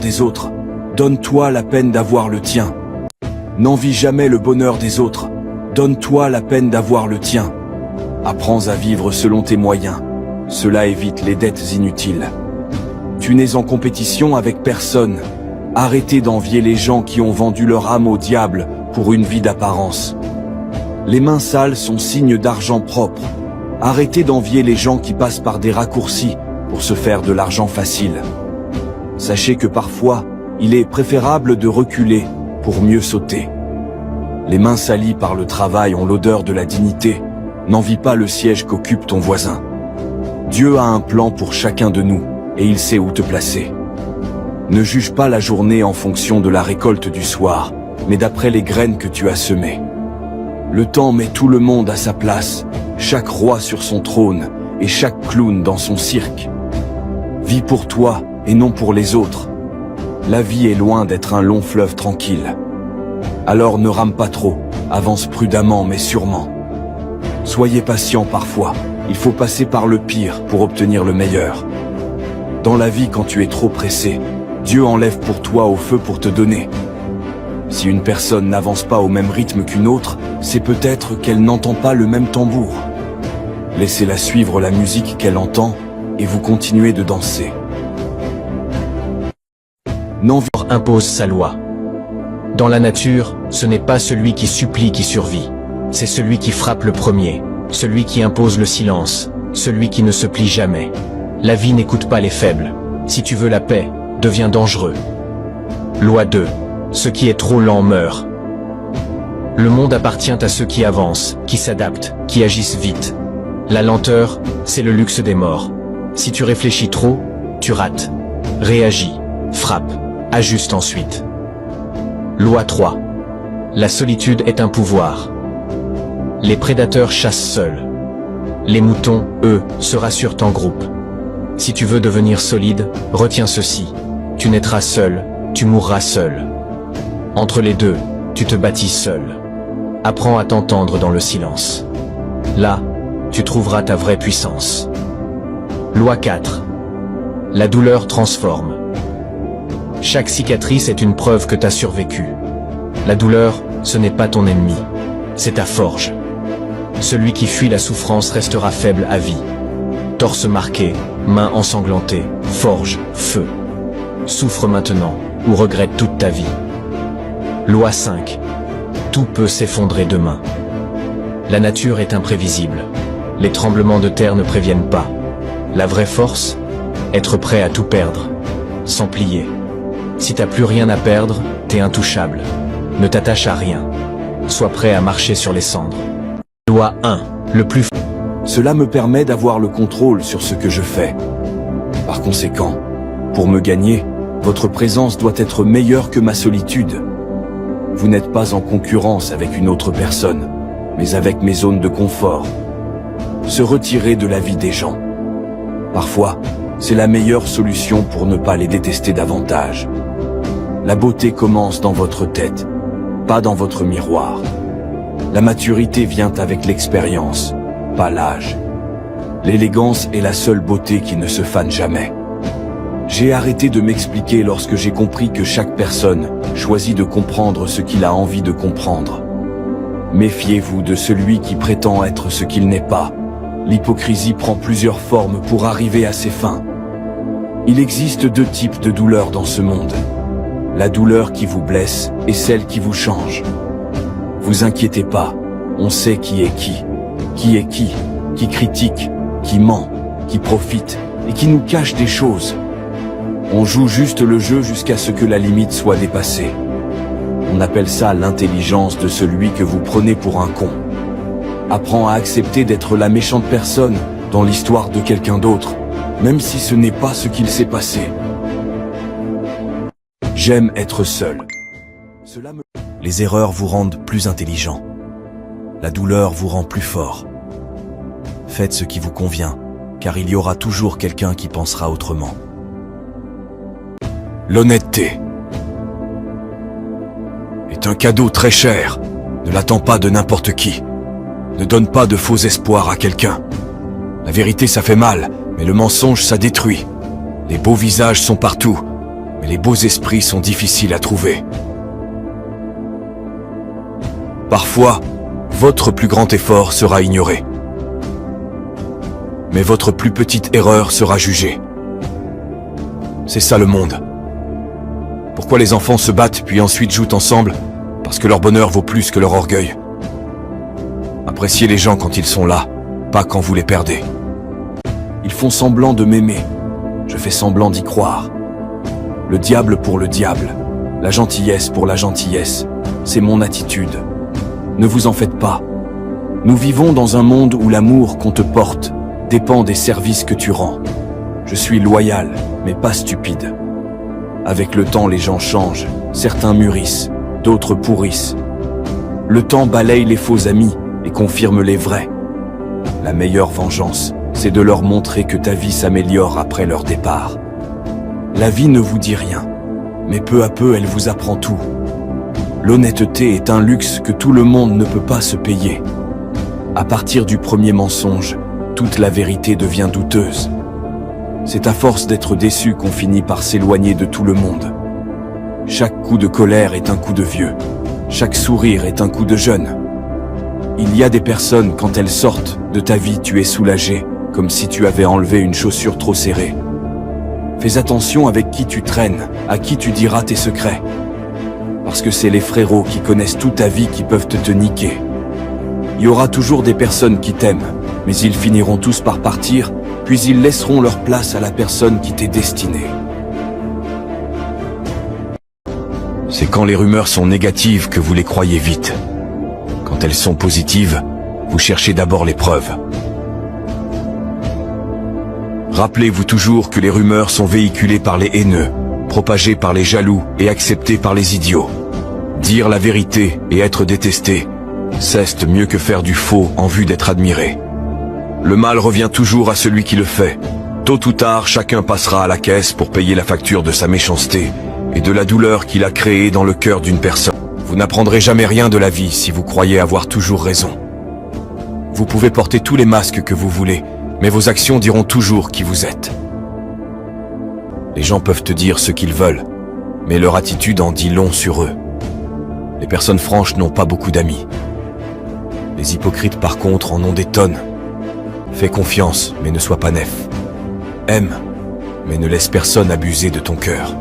des autres. Donne-toi la peine d'avoir le tien. N'envie jamais le bonheur des autres. Donne-toi la peine d'avoir le tien. Apprends à vivre selon tes moyens. Cela évite les dettes inutiles. Tu n'es en compétition avec personne. Arrêtez d'envier les gens qui ont vendu leur âme au diable pour une vie d'apparence. Les mains sales sont signe d'argent propre. Arrêtez d'envier les gens qui passent par des raccourcis pour se faire de l'argent facile. Sachez que parfois, il est préférable de reculer pour mieux sauter. Les mains salies par le travail ont l'odeur de la dignité. N'envie pas le siège qu'occupe ton voisin. Dieu a un plan pour chacun de nous, et il sait où te placer. Ne juge pas la journée en fonction de la récolte du soir, mais d'après les graines que tu as semées. Le temps met tout le monde à sa place, chaque roi sur son trône, et chaque clown dans son cirque. Vis pour toi, et non pour les autres. La vie est loin d'être un long fleuve tranquille. Alors ne rame pas trop, avance prudemment mais sûrement. Soyez patient parfois, il faut passer par le pire pour obtenir le meilleur. Dans la vie, quand tu es trop pressé, Dieu enlève pour toi au feu pour te donner. Si une personne n'avance pas au même rythme qu'une autre, c'est peut-être qu'elle n'entend pas le même tambour. Laissez-la suivre la musique qu'elle entend, et vous continuez de danser. Impose sa loi. Dans la nature, ce n'est pas celui qui supplie qui survit. C'est celui qui frappe le premier, celui qui impose le silence, celui qui ne se plie jamais. La vie n'écoute pas les faibles. Si tu veux la paix, deviens dangereux. Loi 2. Ce qui est trop lent meurt. Le monde appartient à ceux qui avancent, qui s'adaptent, qui agissent vite. La lenteur, c'est le luxe des morts. Si tu réfléchis trop, tu rates. Réagis, frappe, ajuste ensuite. Loi 3. La solitude est un pouvoir. Les prédateurs chassent seuls. Les moutons, eux, se rassurent en groupe. Si tu veux devenir solide, retiens ceci. Tu naîtras seul, tu mourras seul. Entre les deux, tu te bâtis seul. Apprends à t'entendre dans le silence. Là, tu trouveras ta vraie puissance. Loi 4. La douleur transforme. Chaque cicatrice est une preuve que tu as survécu. La douleur, ce n'est pas ton ennemi, c'est ta forge. Celui qui fuit la souffrance restera faible à vie. Torse marqué, mains ensanglantées, forge, feu. Souffre maintenant, ou regrette toute ta vie. Loi 5. Tout peut s'effondrer demain. La nature est imprévisible. Les tremblements de terre ne préviennent pas. La vraie force, être prêt à tout perdre, sans plier. Si t'as plus rien à perdre, t'es intouchable. Ne t'attache à rien. Sois prêt à marcher sur les cendres. Loi 1. Le plus fort. Cela me permet d'avoir le contrôle sur ce que je fais. Par conséquent, pour me gagner, votre présence doit être meilleure que ma solitude. Vous n'êtes pas en concurrence avec une autre personne, mais avec mes zones de confort. Se retirer de la vie des gens. Parfois, c'est la meilleure solution pour ne pas les détester davantage. La beauté commence dans votre tête, pas dans votre miroir. La maturité vient avec l'expérience, pas l'âge. L'élégance est la seule beauté qui ne se fane jamais. J'ai arrêté de m'expliquer lorsque j'ai compris que chaque personne choisit de comprendre ce qu'il a envie de comprendre. Méfiez-vous de celui qui prétend être ce qu'il n'est pas. L'hypocrisie prend plusieurs formes pour arriver à ses fins. Il existe deux types de douleurs dans ce monde. La douleur qui vous blesse et celle qui vous change. Vous inquiétez pas, on sait qui est qui critique, qui ment, qui profite et qui nous cache des choses. On joue juste le jeu jusqu'à ce que la limite soit dépassée. On appelle ça l'intelligence de celui que vous prenez pour un con. Apprends à accepter d'être la méchante personne dans l'histoire de quelqu'un d'autre, même si ce n'est pas ce qu'il s'est passé. J'aime être seul. Les erreurs vous rendent plus intelligent. La douleur vous rend plus fort. Faites ce qui vous convient, car il y aura toujours quelqu'un qui pensera autrement. L'honnêteté est un cadeau très cher. Ne l'attends pas de n'importe qui. Ne donne pas de faux espoirs à quelqu'un. La vérité, ça fait mal, mais le mensonge, ça détruit. Les beaux visages sont partout, Mais les beaux esprits sont difficiles à trouver. Parfois, votre plus grand effort sera ignoré. Mais votre plus petite erreur sera jugée. C'est ça le monde. Pourquoi les enfants se battent puis ensuite jouent ensemble? Parce que leur bonheur vaut plus que leur orgueil. Appréciez les gens quand ils sont là, pas quand vous les perdez. Ils font semblant de m'aimer. Je fais semblant d'y croire. Le diable pour le diable. La gentillesse pour la gentillesse. C'est mon attitude. Ne vous en faites pas. Nous vivons dans un monde où l'amour qu'on te porte dépend des services que tu rends. Je suis loyal, mais pas stupide. Avec le temps, les gens changent. Certains mûrissent, d'autres pourrissent. Le temps balaye les faux amis et confirme les vrais. La meilleure vengeance, c'est de leur montrer que ta vie s'améliore après leur départ. La vie ne vous dit rien, mais peu à peu elle vous apprend tout. L'honnêteté est un luxe que tout le monde ne peut pas se payer. À partir du premier mensonge, toute la vérité devient douteuse. C'est à force d'être déçu qu'on finit par s'éloigner de tout le monde. Chaque coup de colère est un coup de vieux. Chaque sourire est un coup de jeune. Il y a des personnes, quand elles sortent de ta vie, tu es soulagé, comme si tu avais enlevé une chaussure trop serrée. Fais attention avec qui tu traînes, à qui tu diras tes secrets. Parce que c'est les frérots qui connaissent toute ta vie qui peuvent te niquer. Il y aura toujours des personnes qui t'aiment, mais ils finiront tous par partir, puis ils laisseront leur place à la personne qui t'est destinée. C'est quand les rumeurs sont négatives que vous les croyez vite. Quand elles sont positives, vous cherchez d'abord les preuves. Rappelez-vous toujours que les rumeurs sont véhiculées par les haineux, propagées par les jaloux et acceptées par les idiots. Dire la vérité et être détesté, c'est mieux que faire du faux en vue d'être admiré. Le mal revient toujours à celui qui le fait. Tôt ou tard, chacun passera à la caisse pour payer la facture de sa méchanceté et de la douleur qu'il a créée dans le cœur d'une personne. Vous n'apprendrez jamais rien de la vie si vous croyez avoir toujours raison. Vous pouvez porter tous les masques que vous voulez, mais vos actions diront toujours qui vous êtes. Les gens peuvent te dire ce qu'ils veulent, mais leur attitude en dit long sur eux. Les personnes franches n'ont pas beaucoup d'amis. Les hypocrites par contre en ont des tonnes. Fais confiance, mais ne sois pas nef. Aime, mais ne laisse personne abuser de ton cœur.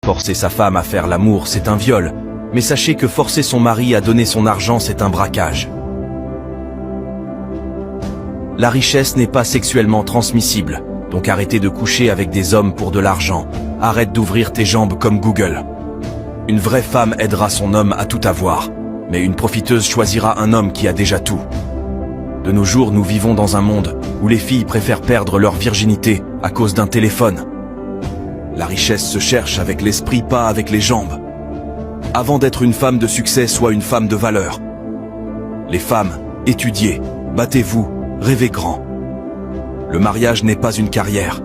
Forcer sa femme à faire l'amour, c'est un viol. Mais sachez que forcer son mari à donner son argent, c'est un braquage. La richesse n'est pas sexuellement transmissible, donc arrêtez de coucher avec des hommes pour de l'argent. Arrête d'ouvrir tes jambes comme Google. Une vraie femme aidera son homme à tout avoir, mais une profiteuse choisira un homme qui a déjà tout. De nos jours, nous vivons dans un monde où les filles préfèrent perdre leur virginité à cause d'un téléphone. La richesse se cherche avec l'esprit, pas avec les jambes. Avant d'être une femme de succès, sois une femme de valeur. Les femmes, étudiez, battez-vous, rêvez grand. Le mariage n'est pas une carrière.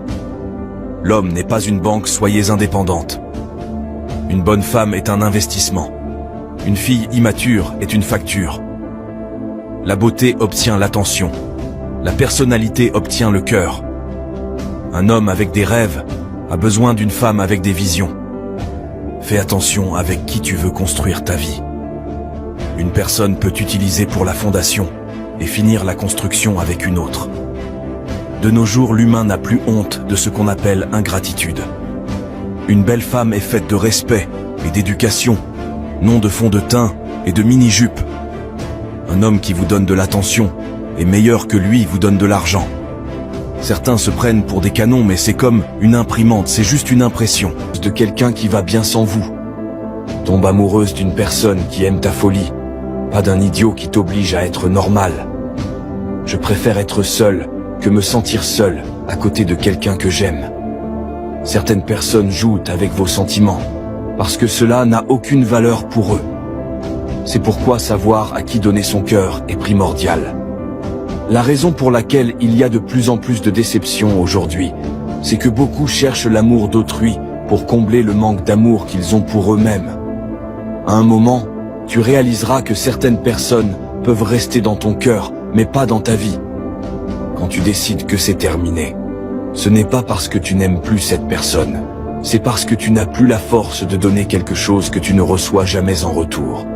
L'homme n'est pas une banque, soyez indépendante. Une bonne femme est un investissement. Une fille immature est une facture. La beauté obtient l'attention. La personnalité obtient le cœur. Un homme avec des rêves a besoin d'une femme avec des visions. Fais attention avec qui tu veux construire ta vie. Une personne peut t'utiliser pour la fondation et finir la construction avec une autre. De nos jours, l'humain n'a plus honte de ce qu'on appelle ingratitude. Une belle femme est faite de respect et d'éducation, non de fond de teint et de mini-jupe. Un homme qui vous donne de l'attention est meilleur que lui vous donne de l'argent. Certains se prennent pour des canons, mais c'est comme une imprimante, c'est juste une impression de quelqu'un qui va bien sans vous. Tombe amoureuse d'une personne qui aime ta folie, pas d'un idiot qui t'oblige à être normal. Je préfère être seul que me sentir seul à côté de quelqu'un que j'aime. Certaines personnes jouent avec vos sentiments, parce que cela n'a aucune valeur pour eux. C'est pourquoi savoir à qui donner son cœur est primordial. La raison pour laquelle il y a de plus en plus de déceptions aujourd'hui, c'est que beaucoup cherchent l'amour d'autrui pour combler le manque d'amour qu'ils ont pour eux-mêmes. À un moment, tu réaliseras que certaines personnes peuvent rester dans ton cœur, mais pas dans ta vie. quand tu décides que c'est terminé, ce n'est pas parce que tu n'aimes plus cette personne, c'est parce que tu n'as plus la force de donner quelque chose que tu ne reçois jamais en retour.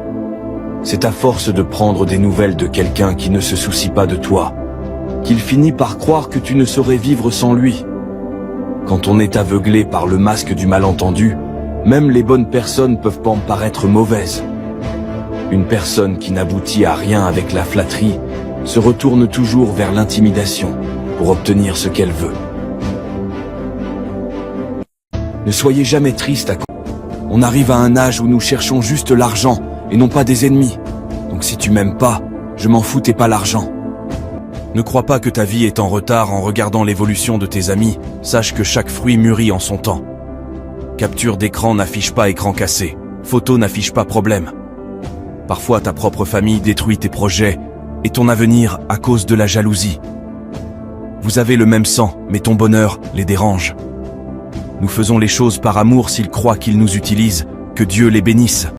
C'est à force de prendre des nouvelles de quelqu'un qui ne se soucie pas de toi, qu'il finit par croire que tu ne saurais vivre sans lui. Quand on est aveuglé par le masque du malentendu, même les bonnes personnes peuvent paraître mauvaises. Une personne qui n'aboutit à rien avec la flatterie se retourne toujours vers l'intimidation pour obtenir ce qu'elle veut. Ne soyez jamais triste à cause. On arrive à un âge où nous cherchons juste l'argent et non pas des ennemis. Donc si tu m'aimes pas, je m'en fous, t'es pas l'argent. Ne crois pas que ta vie est en retard en regardant l'évolution de tes amis, sache que chaque fruit mûrit en son temps. Capture d'écran n'affiche pas écran cassé, photo n'affiche pas problème. Parfois ta propre famille détruit tes projets et ton avenir à cause de la jalousie. Vous avez le même sang, mais ton bonheur les dérange. Nous faisons les choses par amour s'ils croient qu'ils nous utilisent, que Dieu les bénisse.